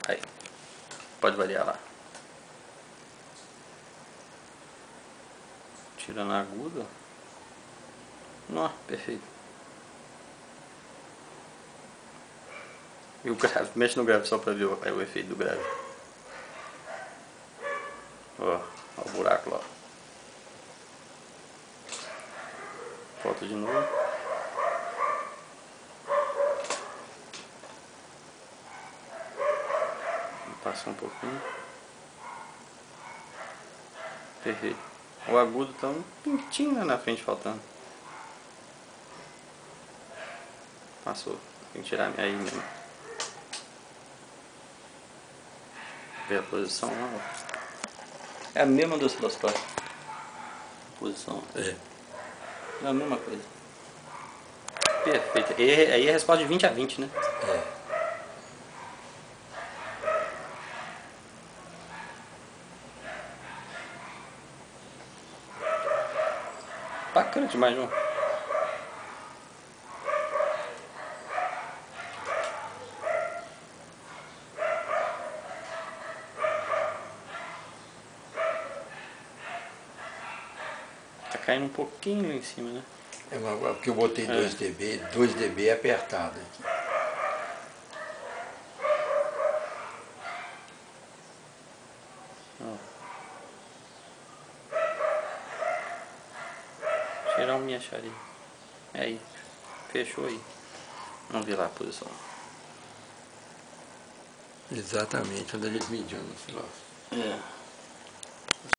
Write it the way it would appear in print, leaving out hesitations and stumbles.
Aí. Pode variar lá. Tirando a aguda. Nossa, perfeito. E o grave, mexe no grave só pra ver o efeito do grave. Ó o buraco lá. Volta de novo. Passa um pouquinho. Perfeito. O agudo tá um pintinho lá na frente faltando. Passou. Tem que tirar aí mesmo. Ver a posição lá, ó. É a mesma do osciloscópio. Posição. É. É a mesma coisa. Perfeito. E aí é a resposta de 20 a 20, né? É. Bacana demais, João. Tá caindo um pouquinho lá em cima, né? É porque eu botei 2 dB apertado aqui. Ó. Tirar uma miacharia. É aí. Fechou aí. Vamos ver lá a posição. Exatamente onde a gente mediu no osciloscópio. É.